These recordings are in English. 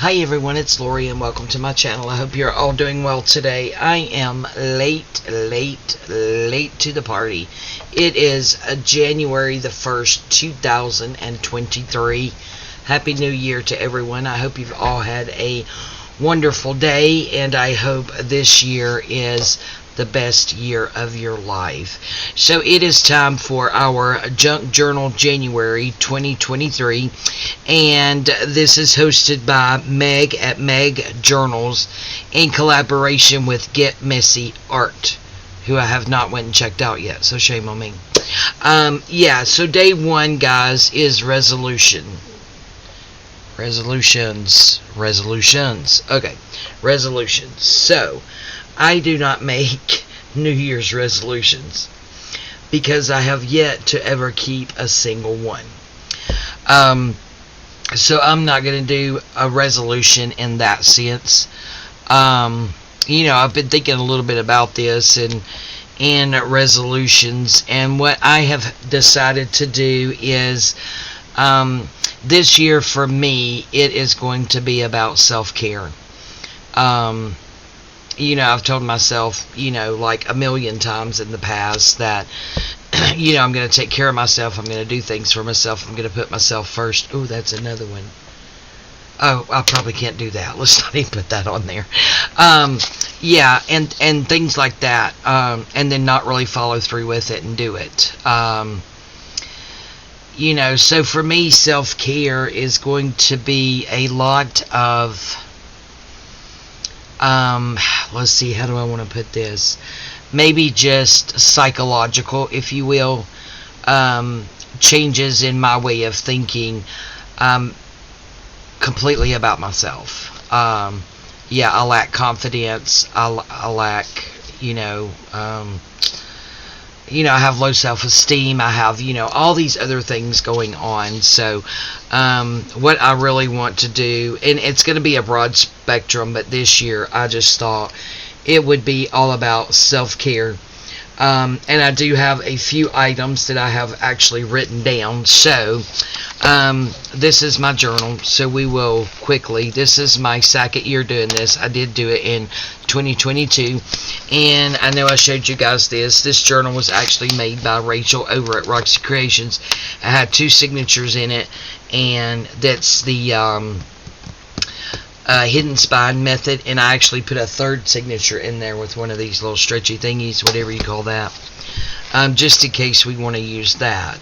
Hi everyone, it's Lori and welcome to my channel. I hope you're all doing well today. I am late to the party. It is January the 1st, 2023. Happy New Year to everyone. I hope you've all had a wonderful day, and I hope this year is the best year of your life. So it is time for our Junk Journal January 2023, and this is hosted by Meg at Meg Journals in collaboration with Get Messy Art, who I have not went and checked out yet, so shame on me. So day one, guys, is resolutions. Okay, resolutions. So I do not make New Year's resolutions because I have yet to ever keep a single one. So I'm not going to do a resolution in that sense. I've been thinking a little bit about this and resolutions, and what I have decided to do is this year for me, it is going to be about self-care. I've told myself, like a million times in the past that, I'm going to take care of myself. I'm going to do things for myself. I'm going to put myself first. Oh, that's another one. Oh, I probably can't do that. Let's not even put that on there. And things like that. And then not really follow through with it and do it. So for me, self-care is going to be a lot of, let's see, how do I want to put this? Maybe just psychological, if you will, changes in my way of thinking, completely about myself. I lack confidence. I lack, I have low self-esteem. I have, all these other things going on. So, what I really want to do, and it's going to be a broad spectrum, but this year I just thought it would be all about self-care. And I do have a few items that I have actually written down. So, this is my journal. So we will quickly, this is my second year doing this. I did do it in 2022. And I know I showed you guys this. This journal was actually made by Rachel over at Roxy Creations. I had 2 signatures in it. And that's the hidden spine method. And I actually put a 3rd signature in there with one of these little stretchy thingies, whatever you call that. Just in case we want to use that.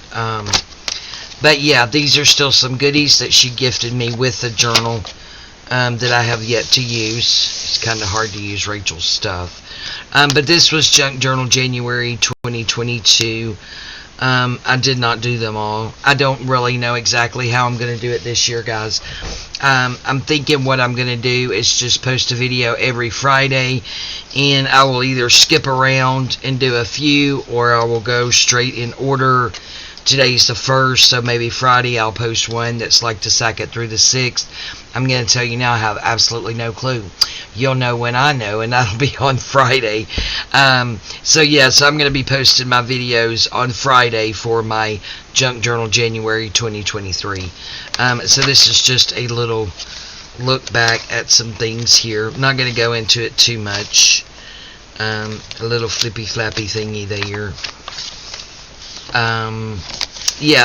But yeah, these are still some goodies that she gifted me with the journal that I have yet to use. It's kind of hard to use Rachel's stuff. But this was Junk Journal January 2022. I did not do them all. I don't really know exactly how I'm going to do it this year, guys. I'm thinking what I'm going to do is just post a video every Friday, and I will either skip around and do a few, or I will go straight in order. Today's the 1st, so maybe Friday I'll post one that's like the 2nd through the 6th. I'm going to tell you now, I have absolutely no clue. You'll know when I know, and that'll be on Friday. So I'm going to be posting my videos on Friday for my Junk Journal January 2023. So this is just a little look back at some things here. I'm not going to go into it too much. A little flippy flappy thingy there.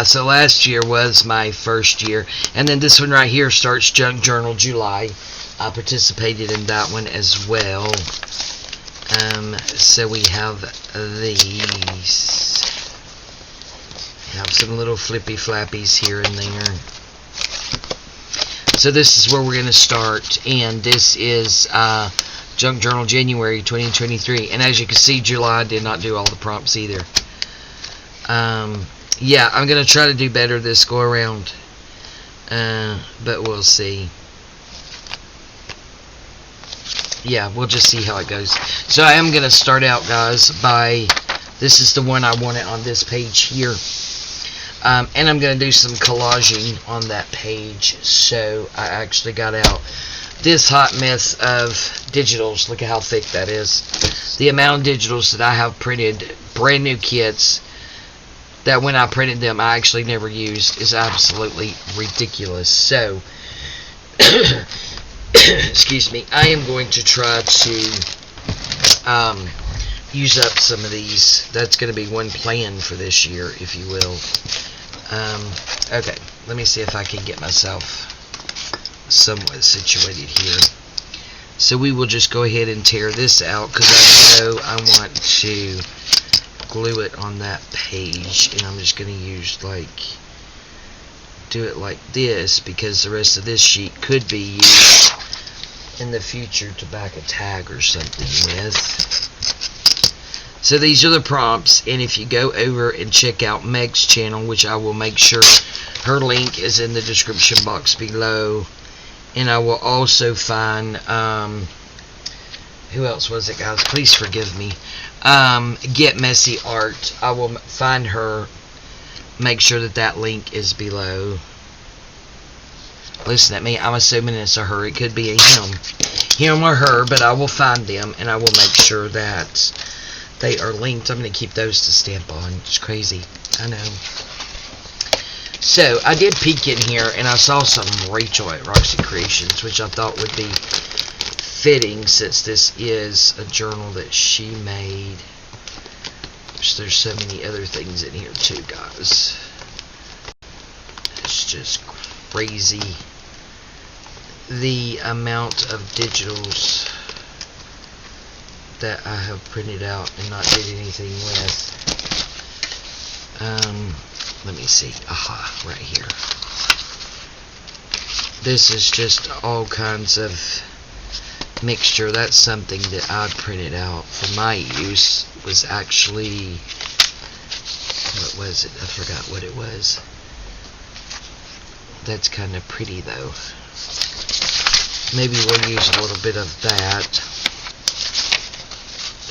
So last year was my first year, and then this one right here starts Junk Journal July. I participated in that one as well. So we have these. We have some little flippy flappies here and there. So this is where we're going to start, and this is Junk Journal January 2023. And as you can see, July did not do all the prompts either. I'm going to try to do better this go around, but we'll see. We'll just see how it goes. So I am going to start out, guys, by, this is the one I wanted on this page here, and I'm going to do some collaging on that page. So I actually got out this hot mess of digitals. Look at how thick that is. The amount of digitals that I have printed, brand new kits, that when I printed them I actually never used, is absolutely ridiculous. So excuse me, I am going to try to use up some of these. That's going to be one plan for this year, if you will. Okay, let me see if I can get myself somewhat situated here. So we will just go ahead and tear this out, because I know I want to glue it on that page, and I'm just going to use do it like this, because the rest of this sheet could be used in the future to back a tag or something with. So these are the prompts, and if you go over and check out Meg's channel, which I will make sure her link is in the description box below, and I will also find who else was it, guys? Please forgive me. Get Messy Art. I will find her, make sure that link is below. Listen at me, I'm assuming it's a her. It could be a him or her, but I will find them, and I will make sure that they are linked. I'm going to keep those to stamp on. It's crazy, I know. So I did peek in here, and I saw some Rachel at Roxy Creations, which I thought would be fitting, since this is a journal that she made. There's so many other things in here too, guys. It's just crazy the amount of digitals that I have printed out and not did anything with. Let me see. Aha, right here. This is just all kinds of mixture. That's something that I printed out for my use. Was actually, what was it? I forgot what it was. That's kind of pretty though. Maybe we'll use a little bit of that.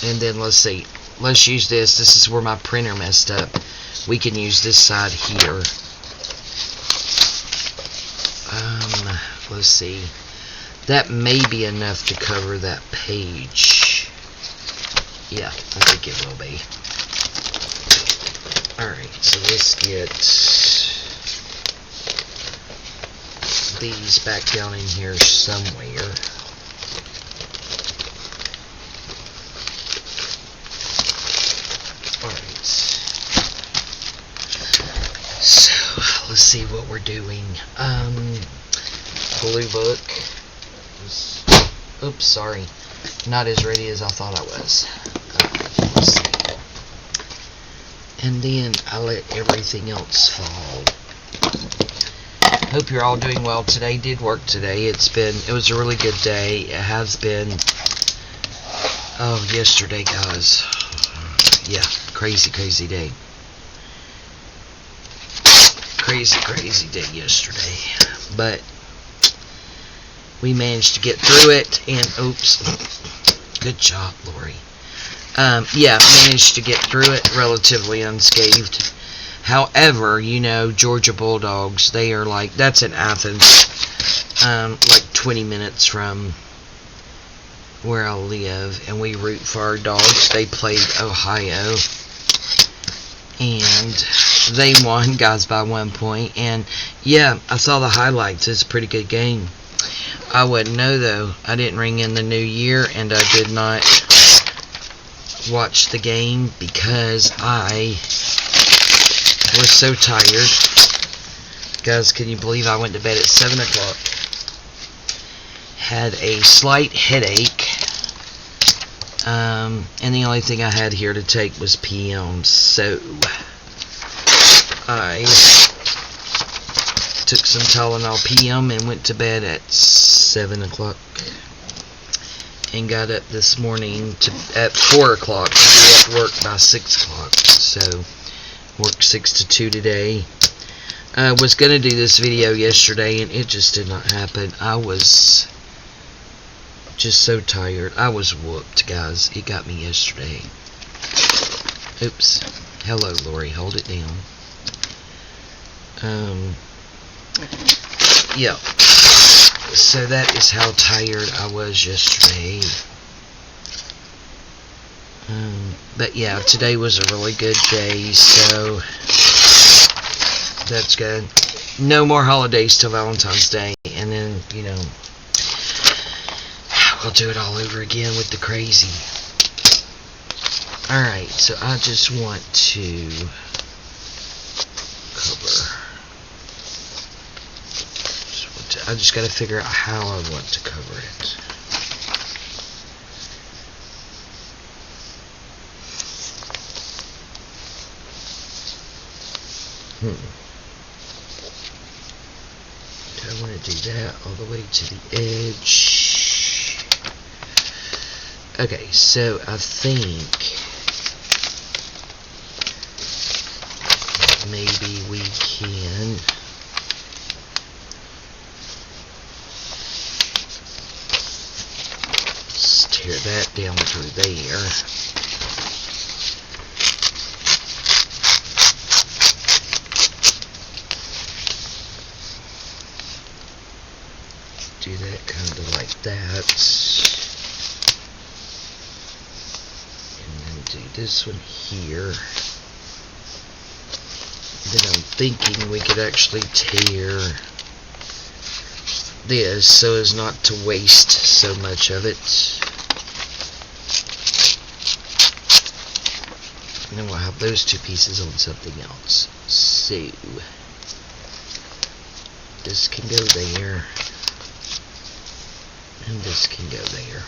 And then let's see. Let's use this. This is where my printer messed up. We can use this side here. Let's see. That may be enough to cover that page. Yeah, I think it will be. Alright, so let's get these back down in here somewhere. Alright. So, let's see what we're doing. Blue book. Oops, sorry. Not as ready as I thought I was. Let's see. And then I let everything else fall. Hope you're all doing well today. Did work today. It was a really good day. It has been. Oh, yesterday, guys. Yeah, crazy day. Crazy day yesterday. But we managed to get through it, and oops, good job, Lori. Yeah, managed to get through it relatively unscathed. However, you know, Georgia Bulldogs, they are like, that's in Athens, like 20 minutes from where I live, and we root for our dogs. They played Ohio, and they won, guys, by 1 point, and yeah, I saw the highlights. It's a pretty good game. I wouldn't know, though. I didn't ring in the new year, and I did not watch the game because I was so tired. Guys, can you believe I went to bed at 7 o'clock? Had a slight headache. And the only thing I had here to take was PM. So I took some Tylenol PM and went to bed at 7 o'clock. And got up this morning at 4 o'clock to be at work by 6 o'clock. So worked 6 to 2 today. I was going to do this video yesterday, and it just did not happen. I was just so tired. I was whooped, guys. It got me yesterday. Oops. Hello, Lori. Hold it down. Yeah. So that is how tired I was yesterday. But yeah, today was a really good day, so that's good. No more holidays till Valentine's Day, and then, you know, I'll do it all over again with the crazy. Alright, so I just want to cover. I just got to figure out how I want to cover it. Do I want to do that all the way to the edge? Okay, so I think maybe we can tear that down through there. Do that kind of like that. And then do this one here. Then I'm thinking we could actually tear this so as not to waste so much of it. And then we'll have those two pieces on something else. So this can go there, and this can go there.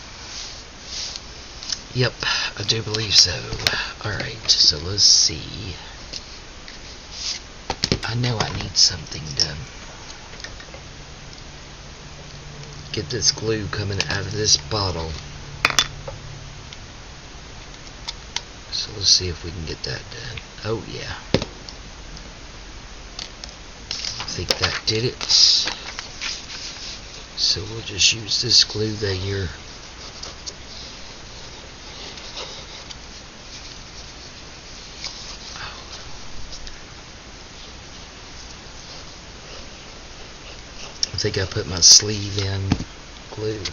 Yep, I do believe so. Alright, so let's see. I know I need something done. Get this glue coming out of this bottle. So let's see if we can get that done. Oh yeah. I think that did it. So we'll just use this glue there. I think I put my sleeve in glue.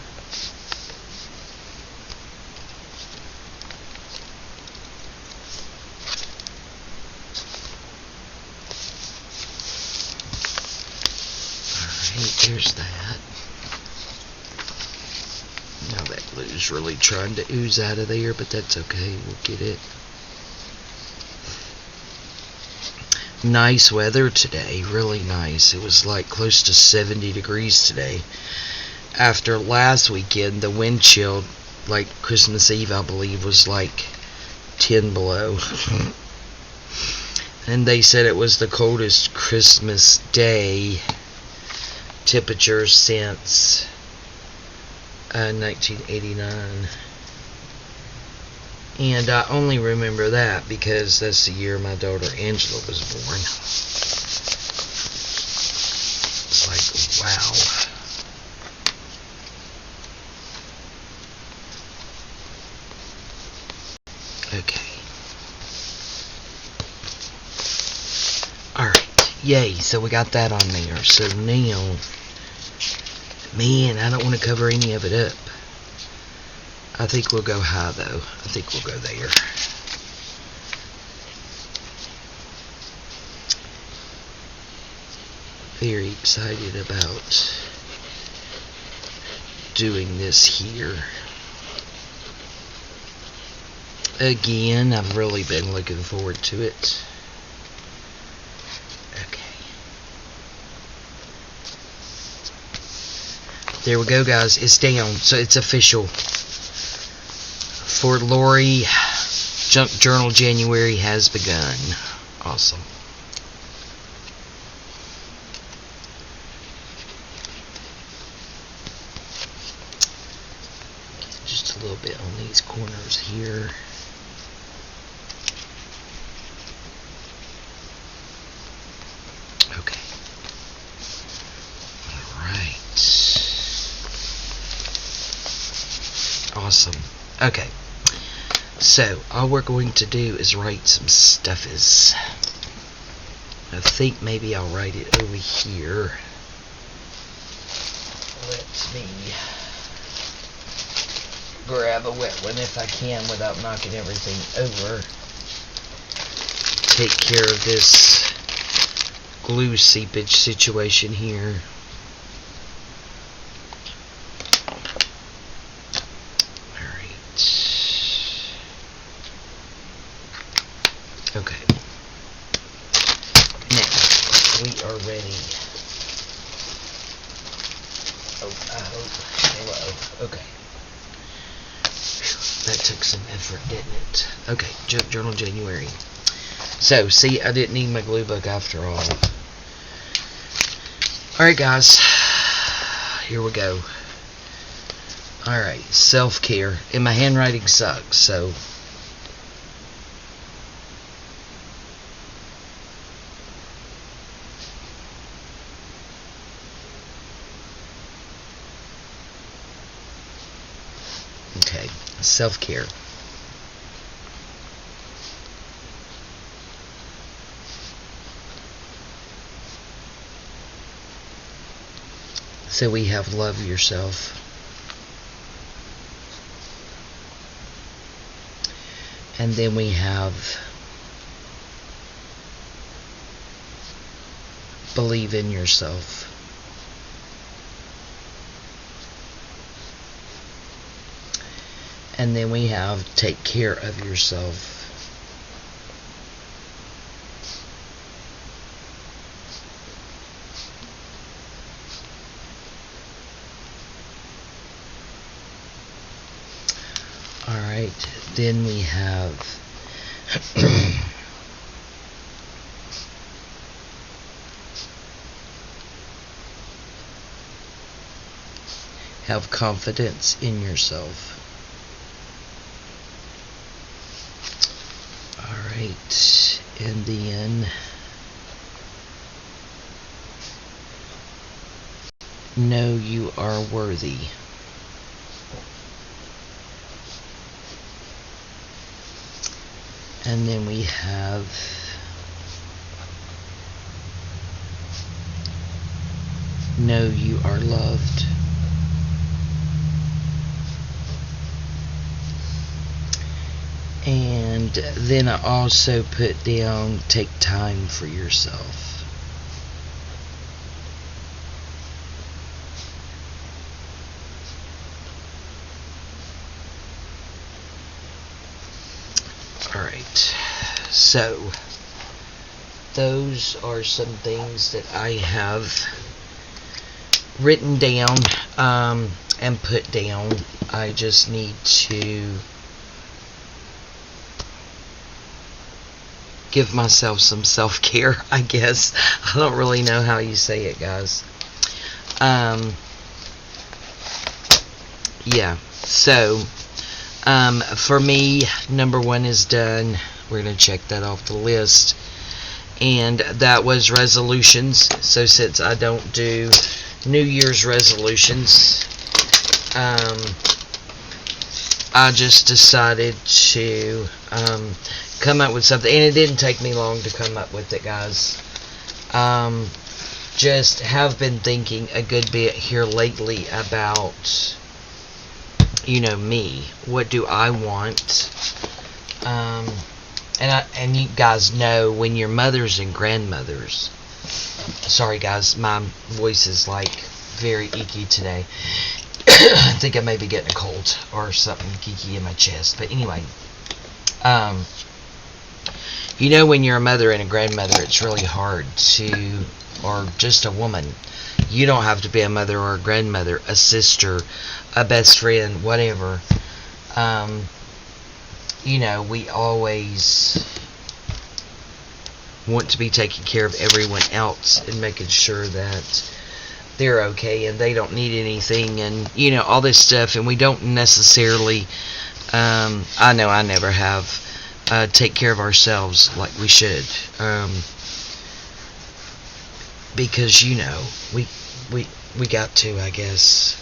Alright, there's that. Now that glue's really trying to ooze out of there, but that's okay, we'll get it. Nice weather today, really nice. It was like close to 70 degrees today. After last weekend, the wind chill, like Christmas Eve, I believe, was like 10 below. And they said it was the coldest Christmas day temperature since 1989. And I only remember that because that's the year my daughter Angela was born. It's like, wow. Okay. Alright. Yay. So we got that on there. So now, man, I don't want to cover any of it up. I think we'll go high though. I think we'll go there. Very excited about doing this here. Again, I've really been looking forward to it. Okay. There we go, guys. It's down. So it's official. For Lori, Junk Journal January has begun. Awesome. Just a little bit on these corners here. Okay. Alright. Awesome. Okay. So, all we're going to do is write some stuffies. I think maybe I'll write it over here. Let me grab a wet one if I can without knocking everything over. Take care of this glue seepage situation here. I hope. Hello. Okay. That took some effort, didn't it? Okay, Junk Journal January. So, see, I didn't need my glue book after all. Alright, guys. Here we go. Alright, self-care. And my handwriting sucks, so... Okay, self-care. So we have love yourself. And then we have believe in yourself. And then we have take care of yourself. Alright, then we have have confidence in yourself. Alright, and then know you are worthy. And then we have know you are loved. And then I also put down take time for yourself. Alright, so those are some things that I have written down and put down. I just need to give myself some self-care, I guess. I don't really know how you say it, guys. Yeah, so for me, number 1 is done. We're going to check that off the list. And that was resolutions. So since I don't do New Year's resolutions, I just decided to come up with something. And it didn't take me long to come up with it, guys. Just have been thinking a good bit here lately about, you know, me. What do I want? And you guys know when your mothers and grandmothers. Sorry, guys, my voice is like very icky today. I think I may be getting a cold or something geeky in my chest. But anyway, you know, when you're a mother and a grandmother, it's really hard to, or just a woman. You don't have to be a mother or a grandmother, a sister, a best friend, whatever. You know, we always want to be taking care of everyone else and making sure that they're okay and they don't need anything and, you know, all this stuff. And we don't necessarily, I know I never have, take care of ourselves like we should. Because, you know, we got to, I guess.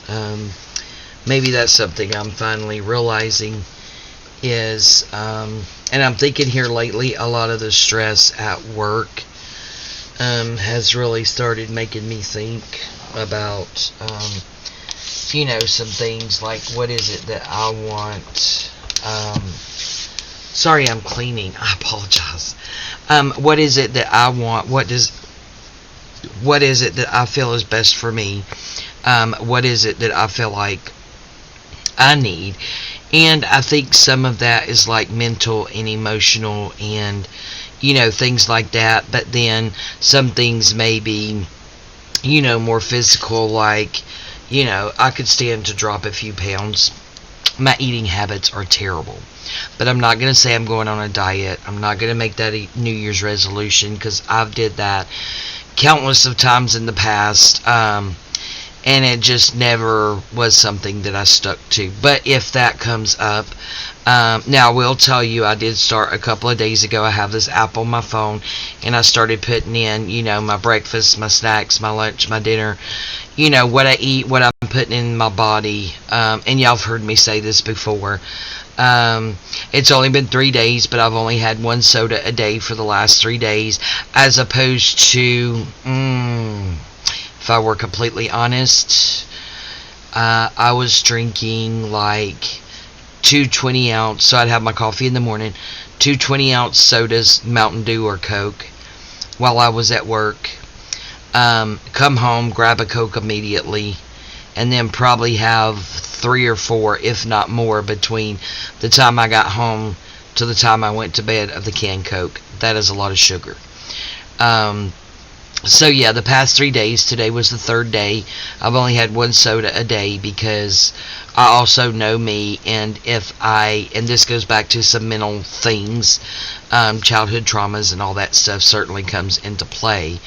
Maybe that's something I'm finally realizing is, and I'm thinking here lately, a lot of the stress at work has really started making me think about, you know, some things like, what is it that I want? Sorry, I'm cleaning. I apologize. What is it that I want? What is it that I feel is best for me? What is it that I feel like I need? And I think some of that is like mental and emotional and, you know, things like that. But then some things may be, you know, more physical, like, I could stand to drop a few pounds. My eating habits are terrible. But I'm not going to say I'm going on a diet. I'm not going to make that a New Year's resolution, because I've did that countless of times in the past. And it just never was something that I stuck to. But if that comes up, now I will tell you, I did start a couple of days ago. I have this app on my phone, and I started putting in, my breakfast, my snacks, my lunch, my dinner, what I eat, what I'm putting in my body. And y'all have heard me say this before. It's only been 3 days, but I've only had 1 soda a day for the last 3 days, as opposed to, if I were completely honest, I was drinking like 2 20-ounce, so I'd have my coffee in the morning, 2 20-ounce sodas, Mountain Dew or Coke, while I was at work. Come home, grab a Coke immediately, and then probably have 3 or 4, if not more, between the time I got home to the time I went to bed of the canned Coke. That is a lot of sugar. So yeah, the past 3 days, today was the 3rd day, I've only had 1 soda a day, because I also know me, and and this goes back to some mental things, childhood traumas and all that stuff certainly comes into play.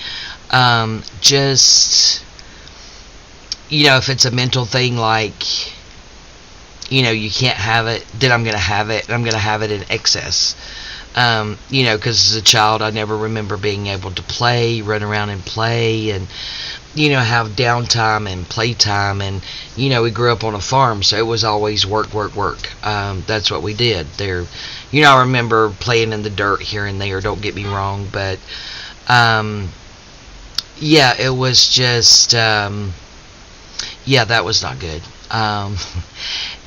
If it's a mental thing, like, you can't have it, then I'm going to have it, and I'm going to have it in excess. Because as a child, I never remember being able to run around and play, and, have downtime and playtime, and, we grew up on a farm, so it was always work, work, work. That's what we did there. I remember playing in the dirt here and there, don't get me wrong, but, it was just, that was not good.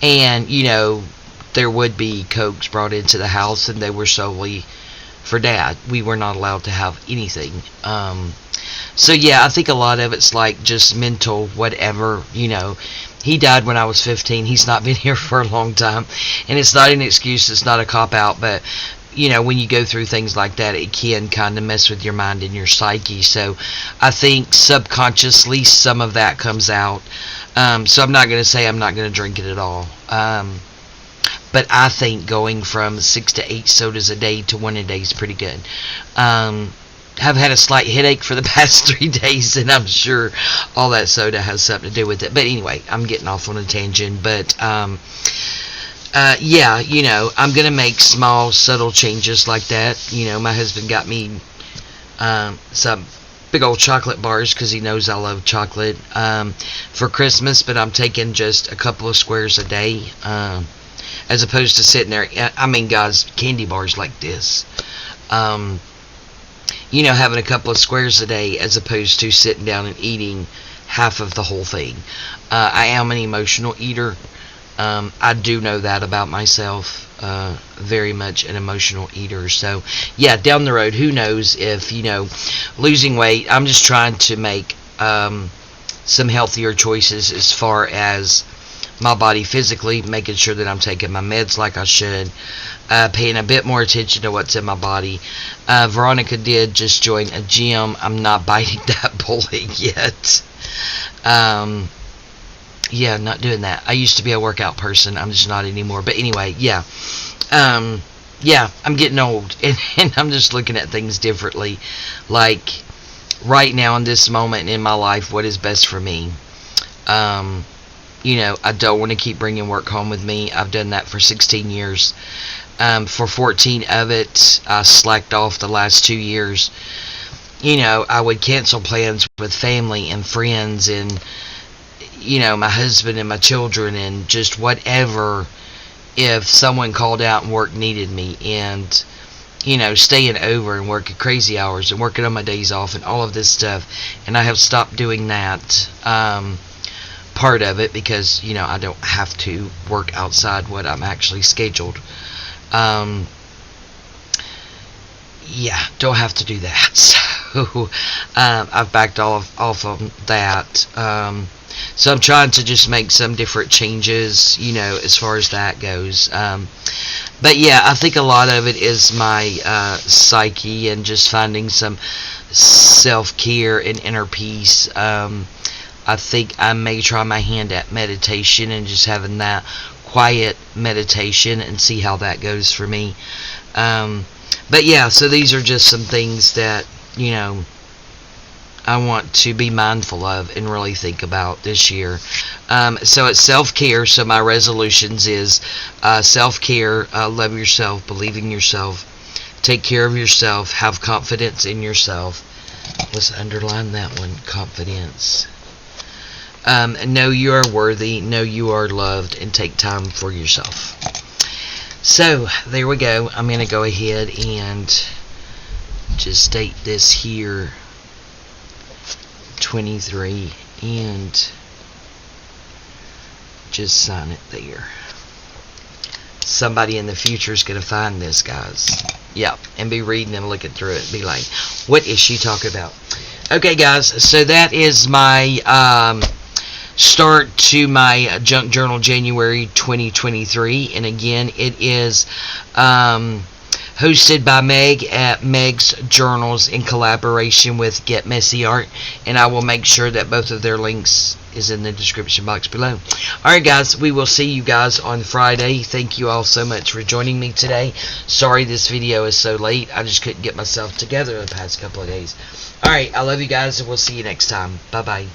And, there would be Cokes brought into the house, and they were solely for Dad. We were not allowed to have anything. So yeah, I think a lot of it's like just mental whatever. He died when I was 15. He's not been here for a long time, and it's not an excuse, it's not a cop-out, but when you go through things like that, it can kind of mess with your mind and your psyche. So I think subconsciously some of that comes out. So I'm not going to say I'm not going to drink it at all. But I think going from 6 to 8 sodas a day to 1 a day is pretty good. Have had a slight headache for the past 3 days, and I'm sure all that soda has something to do with it. But anyway, I'm getting off on a tangent. But I'm going to make small, subtle changes like that. My husband got me some big old chocolate bars, because he knows I love chocolate, for Christmas, but I'm taking just a couple of squares a day, as opposed to sitting there. I mean, guys, candy bars like this, having a couple of squares a day, as opposed to sitting down and eating half of the whole thing. I am an emotional eater. I do know that about myself. Very much an emotional eater. So yeah, down the road, who knows if, losing weight, I'm just trying to make some healthier choices as far as my body physically, making sure that I'm taking my meds like I should, paying a bit more attention to what's in my body. Veronica did just join a gym. I'm not biting that bullet yet. Yeah, not doing that. I used to be a workout person. I'm just not anymore. But anyway, yeah. I'm getting old, and I'm just looking at things differently. Like, right now in this moment in my life, what is best for me? I don't want to keep bringing work home with me. I've done that for 16 years. For 14 of it, I slacked off the last 2 years. I would cancel plans with family and friends, and my husband and my children, and just whatever, if someone called out and work needed me, and staying over and working crazy hours and working on my days off and all of this stuff. And I have stopped doing that part of it, because I don't have to work outside what I'm actually scheduled. Don't have to do that. So I've backed off of that. So I'm trying to just make some different changes, as far as that goes. But yeah, I think a lot of it is my psyche, and just finding some self-care and inner peace. I think I may try my hand at meditation and just having that quiet meditation and see how that goes for me. But yeah, so these are just some things that, I want to be mindful of and really think about this year. So it's self-care. So my resolutions is self-care, love yourself, believe in yourself, take care of yourself, have confidence in yourself. Let's underline that one, confidence. Know you are worthy, know you are loved, and take time for yourself. So there we go. I'm going to go ahead and just date this here, 23, and just sign it there. Somebody in the future is going to find this, guys. Yep, and be reading and looking through it. Be like, what is she talking about? Okay, guys, so that is my start to my junk journal January 2023. And again, it is hosted by Meg at Meg's Journals in collaboration with Get Messy Art, and I will make sure that both of their links is in the description box below. Alright guys, we will see you guys on Friday. Thank you all so much for joining me today. Sorry this video is so late. I just couldn't get myself together the past couple of days. Alright, I love you guys, and we'll see you next time. Bye bye.